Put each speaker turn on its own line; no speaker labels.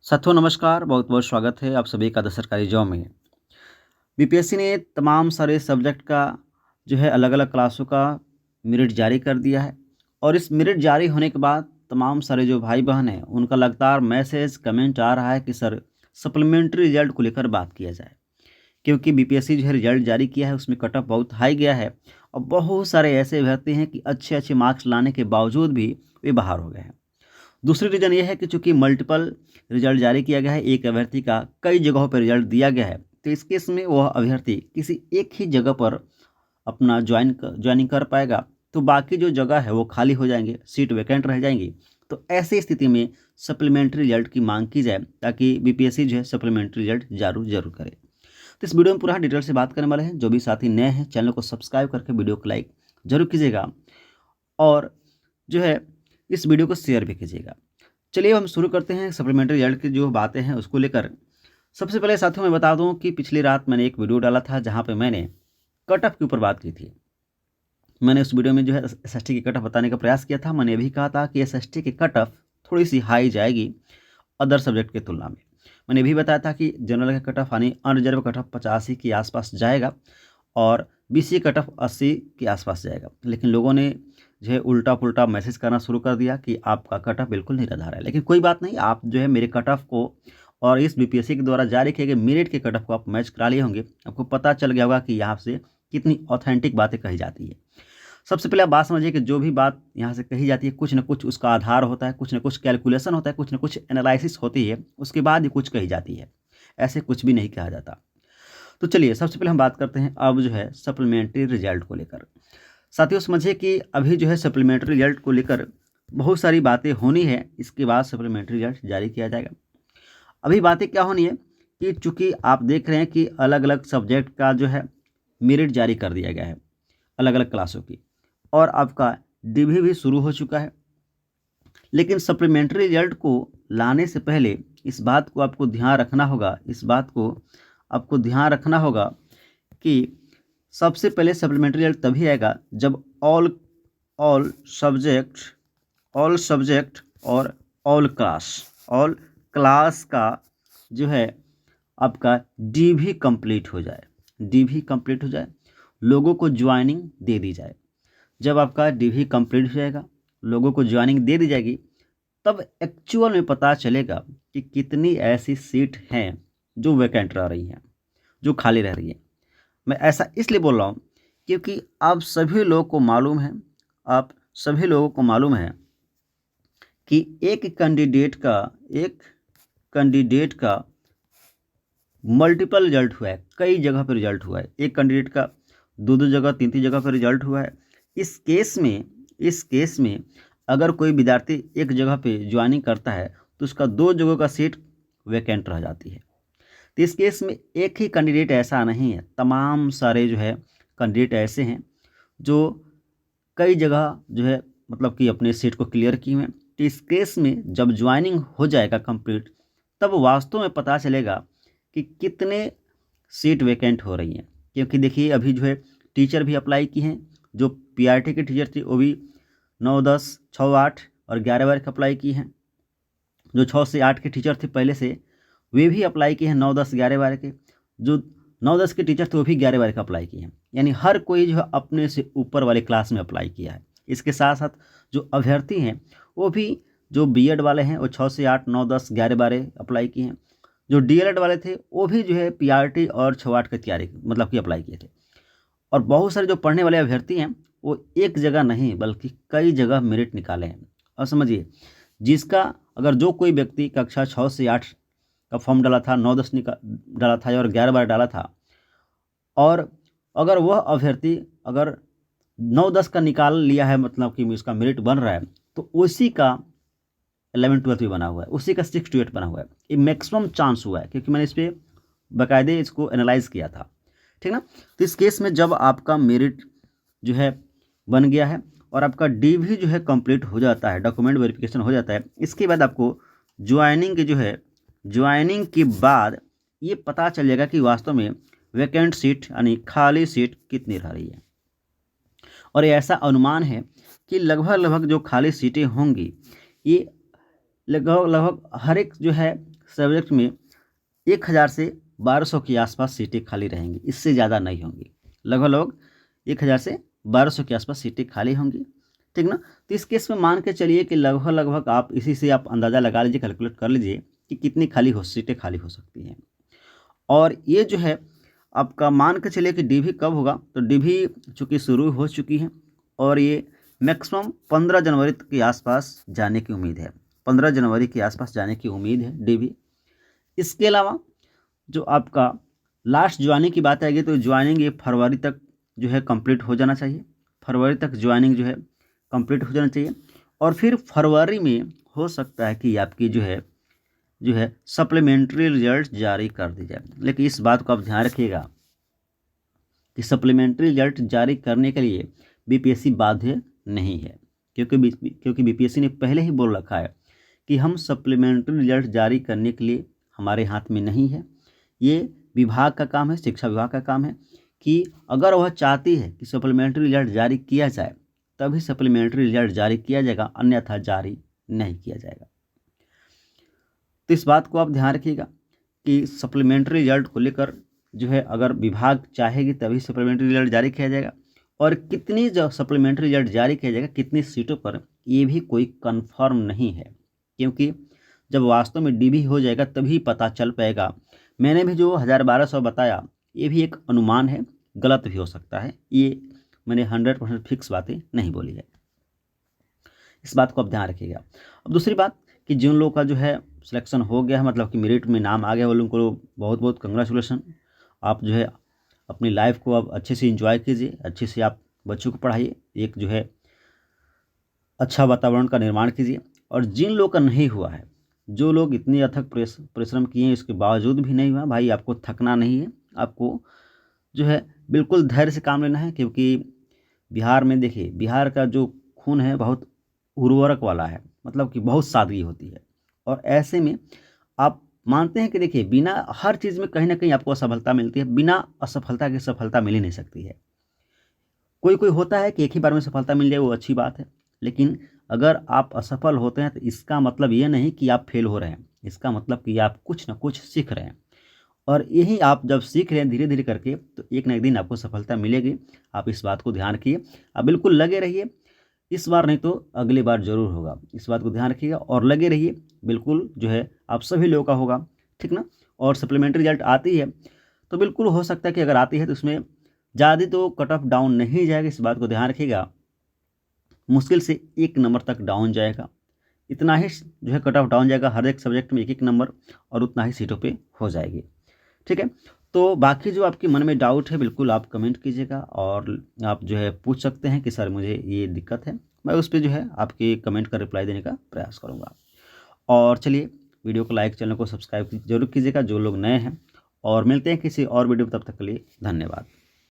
साथियों नमस्कार, बहुत बहुत स्वागत है आप सभी का द सरकारी जॉब में। बीपीएससी ने तमाम सारे सब्जेक्ट का जो है अलग-अलग क्लासों का मेरिट जारी कर दिया है और इस मेरिट जारी होने के बाद तमाम सारे जो भाई-बहन हैं, उनका लगातार मैसेज, कमेंट आ रहा है कि सर सप्लीमेंट्री रिजल्ट को लेकर बात किया जाए। क्योंकि बीपीएससी जो है रिजल्ट जारी किया है उसमें कट ऑफ बहुत हाई गया है और बहुत सारे ऐसे अभ्यर्थी हैं कि अच्छे-अच्छे मार्क्स लाने के बावजूद भी वे बाहर हो गए हैं। दूसरी रीज़न ये है कि चूँकि मल्टीपल रिज़ल्ट जारी किया गया है, एक अभ्यर्थी का कई जगहों पर रिज़ल्ट दिया गया है, तो इस केस में वह अभ्यर्थी किसी एक ही जगह पर अपना जॉइनिंग कर पाएगा, तो बाकी जो जगह है वो खाली हो जाएँगे, सीट वैकेंट रह जाएँगी। तो ऐसी स्थिति में सप्लीमेंट्री रिज़ल्ट की माँग की जाए ताकि बीपीएससी जो है सप्लीमेंट्री रिज़ल्ट ज़रूर करे। तो इस वीडियो में पूरा डिटेल से बात करने वाले हैं। जो भी साथी नए हैं चैनल को सब्सक्राइब करके वीडियो को लाइक ज़रूर कीजिएगा और जो है इस वीडियो को शेयर भी कीजिएगा। चलिए हम शुरू करते हैं सप्लीमेंट्री रिजल्ट की जो बातें हैं उसको लेकर। सबसे पहले साथियों मैं बता दूं कि पिछली रात मैंने एक वीडियो डाला था जहां पे मैंने कट ऑफ के ऊपर बात की थी। मैंने उस वीडियो में जो है एसएसटी की कट ऑफ बताने का प्रयास किया था। मैंने ये भी कहा था कि एसएसटी की कट ऑफ थोड़ी सी हाई जाएगी अदर सब्जेक्ट की तुलना में। मैंने ये भी बताया था कि जनरल का कट ऑफ यानी अनरिजर्व कट ऑफ 85 के आसपास जाएगा और बीसीए कट ऑफ 80 के आसपास जाएगा। लेकिन लोगों ने जो है उल्टा-पुल्टा मैसेज करना शुरू कर दिया कि आपका कट ऑफ बिल्कुल निराधार है। लेकिन कोई बात नहीं, आप जो है मेरे कट ऑफ को और इस बीपीएससी के द्वारा जारी किए गए मेरिट के कट ऑफ को आप मैच करा लिए होंगे। आपको पता चल गया होगा कि यहाँ से कितनी ऑथेंटिक बातें कही जाती है। सबसे पहले आप बात समझिए कि जो भी बात यहाँ से कही जाती है कुछ न कुछ उसका आधार होता है, कुछ न कुछ कैलकुलेशन होता है, कुछ न कुछ एनालिसिस होती है, उसके बाद ही कुछ कही जाती है। ऐसे कुछ भी नहीं कहा जाता। तो चलिए सबसे पहले हम बात करते हैं अब जो है सप्लीमेंट्री रिजल्ट को लेकर। साथियों समझिए कि अभी जो है सप्लीमेंट्री रिजल्ट को लेकर बहुत सारी बातें होनी है, इसके बाद सप्लीमेंट्री रिजल्ट जारी किया जाएगा। अभी बातें क्या होनी है कि चूँकि आप देख रहे हैं कि अलग-अलग सब्जेक्ट का जो है मेरिट जारी कर दिया गया है, अलग-अलग क्लासों की और आपका डीवी भी शुरू हो चुका है। लेकिन सप्लीमेंट्री रिजल्ट को लाने से पहले इस बात को आपको ध्यान रखना होगा, इस बात को आपको ध्यान रखना होगा कि सबसे पहले सप्लीमेंट्री रिजल्ट तभी आएगा जब all all subject all subject और ऑल क्लास का जो है आपका डीवी कंप्लीट हो जाए, डीवी कंप्लीट हो जाए, लोगों को ज्वाइनिंग दे दी जाए। जब आपका डीवी कंप्लीट हो जाएगा, लोगों को ज्वाइनिंग दे दी जाएगी, तब एक्चुअल में पता चलेगा कि कितनी ऐसी सीट हैं जो वैकेंट रह रही हैं, जो खाली रह रही हैं। मैं ऐसा इसलिए बोल रहा हूँ क्योंकि आप सभी लोगों को मालूम है, आप सभी लोगों को मालूम है कि एक कैंडिडेट का मल्टीपल रिजल्ट हुआ है, कई जगह पर रिजल्ट हुआ है। एक कैंडिडेट का 2-2 जगह 3-3 जगह पर रिजल्ट हुआ है। इस केस में अगर कोई विद्यार्थी एक जगह पे ज्वाइनिंग करता है तो उसका 2 जगहों का सीट वैकेंट रह जाती है। तो इस केस में एक ही कैंडिडेट ऐसा नहीं है, तमाम सारे जो है कैंडिडेट ऐसे हैं जो कई जगह जो है मतलब कि अपने सीट को क्लियर किए हुए हैं। तो इस केस में जब ज्वाइनिंग हो जाएगा कंप्लीट, तब वास्तव में पता चलेगा कि कितने सीट वैकेंट हो रही हैं। क्योंकि देखिए अभी जो है टीचर भी अप्लाई की हैं, जो पीआरटी के टीचर थे वो भी 9, 10, 6, 8 और 11 के अप्लाई की हैं। जो 6 से 8 के टीचर थे पहले से, वे भी अप्लाई किए हैं 9, 10, 11 के। जो 9, 10 के टीचर थे वो भी 11 का अप्लाई किए हैं। यानी हर कोई जो है अपने से ऊपर वाले क्लास में अप्लाई किया है। इसके साथ साथ जो अभ्यर्थी हैं वो भी जो बीएड वाले हैं वो 6 से 8, 9, 10, 11 अप्लाई किए हैं। जो डीएलएड वाले थे वो भी जो है पीआरटी और 6, 8 की तैयारी मतलब कि अप्लाई किए थे। और बहुत सारे जो पढ़ने वाले अभ्यर्थी हैं वो एक जगह नहीं बल्कि कई जगह मेरिट निकाले हैं। और समझिए जिसका अगर जो कोई व्यक्ति कक्षा 6 से 8 का फॉर्म डाला था, 9, 10 डाला था और 11 डाला था, और अगर वह अभ्यर्थी अगर 9, 10 का निकाल लिया है मतलब कि इसका मेरिट बन रहा है, तो उसी का 11, 12 भी बना हुआ है, उसी का 6 to 8 बना हुआ है। ये मैक्सिमम चांस हुआ है क्योंकि मैंने इस पर बाकायदे इसको एनालाइज किया था, ठीक ना। तो इस केस में जब आपका मेरिट जो है बन गया है और आपका डीवी जो है कंप्लीट हो जाता है, डॉक्यूमेंट वेरिफिकेशन हो जाता है, इसके बाद आपको ज्वाइनिंग के बाद ये पता चलेगा कि वास्तव में वैकेंट सीट यानी खाली सीट कितनी रह रही है। और ये ऐसा अनुमान है कि लगभग जो खाली सीटें होंगी ये लगभग हर एक जो है सब्जेक्ट में 1000 से 1200 के आसपास सीटें खाली रहेंगी, इससे ज़्यादा नहीं होंगी। लगभग 1000 से 1200 के आसपास सीटें खाली होंगी, ठीक ना। तो इस केस में मान के चलिए कि लगभग आप इसी से आप अंदाज़ा लगा लीजिए, कैलकुलेट कर लीजिए कि कितनी सीटें खाली हो सकती हैं। और ये जो है आपका मान के चलिए कि डीवी कब होगा, तो डीवी चूँकि शुरू हो चुकी है और ये मैक्सिमम 15 जनवरी के आसपास जाने की उम्मीद है। 15 जनवरी के आसपास जाने की उम्मीद है डीवी। इसके अलावा जो आपका लास्ट ज्वाइनिंग की बात आएगी, तो ज्वाइनिंग ये फरवरी तक जो है कंप्लीट हो जाना चाहिए। फरवरी तक ज्वाइनिंग जो है कंप्लीट हो जाना चाहिए और फिर फरवरी में हो सकता है कि आपकी जो है सप्लीमेंट्री रिजल्ट जारी कर दी जाए। लेकिन इस बात को आप ध्यान रखिएगा कि सप्लीमेंट्री रिजल्ट जारी करने के लिए बीपीएससी बाध्य नहीं है, क्योंकि बीपीएससी ने पहले ही बोल रखा है कि हम सप्लीमेंट्री रिजल्ट जारी करने के लिए हमारे हाथ में नहीं है। ये विभाग का काम है, शिक्षा विभाग का काम है कि अगर वह चाहती है कि सप्लीमेंट्री रिजल्ट जारी किया जाए तभी सप्लीमेंट्री रिजल्ट जारी किया जाएगा, अन्यथा जारी नहीं किया जाएगा। तो इस बात को आप ध्यान रखिएगा कि सप्लीमेंट्री रिजल्ट को लेकर जो है अगर विभाग चाहेगी तभी सप्लीमेंट्री रिजल्ट जारी किया जाएगा, और कितनी जो सप्लीमेंट्री रिजल्ट जारी किया जाएगा, कितनी सीटों पर, ये भी कोई कंफर्म नहीं है, क्योंकि जब वास्तव में डीवी हो जाएगा तभी पता चल पाएगा। मैंने भी जो 1200 बताया ये भी एक अनुमान है, गलत भी हो सकता है, ये मैंने 100% फिक्स बातें नहीं बोली है। इस बात को आप ध्यान रखिएगा। अब दूसरी बात कि जिन लोगों का जो है सिलेक्शन हो गया है, मतलब कि मेरिट में नाम आ गया, वो लोगों को बहुत बहुत कंग्रेचुलेसन। आप जो है अपनी लाइफ को आप अच्छे से एंजॉय कीजिए, अच्छे से आप बच्चों को पढ़ाइए, एक जो है अच्छा वातावरण का निर्माण कीजिए। और जिन लोगों का नहीं हुआ है, जो लोग इतनी अथक परिश्रम किए हैं इसके बावजूद भी नहीं हुआ, भाई आपको थकना नहीं है, आपको जो है बिल्कुल धैर्य से काम लेना है। क्योंकि बिहार में देखिए, बिहार का जो खून है बहुत उर्वरक वाला है, मतलब कि बहुत सादगी होती है। और ऐसे में आप मानते हैं कि देखिए बिना हर चीज़ में कहीं ना कहीं आपको असफलता मिलती है, बिना असफलता के सफलता मिल ही नहीं सकती है। कोई होता है कि एक ही बार में सफलता मिल जाए, वो अच्छी बात है, लेकिन अगर आप असफल होते हैं तो इसका मतलब ये नहीं कि आप फेल हो रहे हैं, इसका मतलब कि आप कुछ ना कुछ सीख रहे हैं। और यही आप जब सीख रहे हैं धीरे धीरे करके, तो एक ना एक दिन आपको सफलता मिलेगी। आप इस बात को ध्यान रखिए, आप बिल्कुल लगे रहिए, इस बार नहीं तो अगली बार जरूर होगा, इस बात को ध्यान रखिएगा और लगे रहिए, बिल्कुल जो है आप सभी लोगों का होगा, ठीक ना। और सप्लीमेंट्री रिजल्ट आती है तो बिल्कुल हो सकता है कि अगर आती है तो उसमें ज़्यादा तो कट ऑफ डाउन नहीं जाएगा, इस बात को ध्यान रखिएगा। मुश्किल से 1 नंबर तक डाउन जाएगा, इतना ही जो है कट ऑफ डाउन जाएगा, हर एक सब्जेक्ट में 1 नंबर, और उतना ही सीटों पे हो जाएगी, ठीक है। तो बाकी जो आपके मन में डाउट है बिल्कुल आप कमेंट कीजिएगा, और आप जो है पूछ सकते हैं कि सर मुझे ये दिक्कत है, मैं उस पर जो है आपके कमेंट का रिप्लाई देने का प्रयास करूँगा। और चलिए, वीडियो को लाइक, चैनल को सब्सक्राइब जरूर कीजिएगा जो लोग नए हैं, और मिलते हैं किसी और वीडियो में, तब तक के लिए धन्यवाद।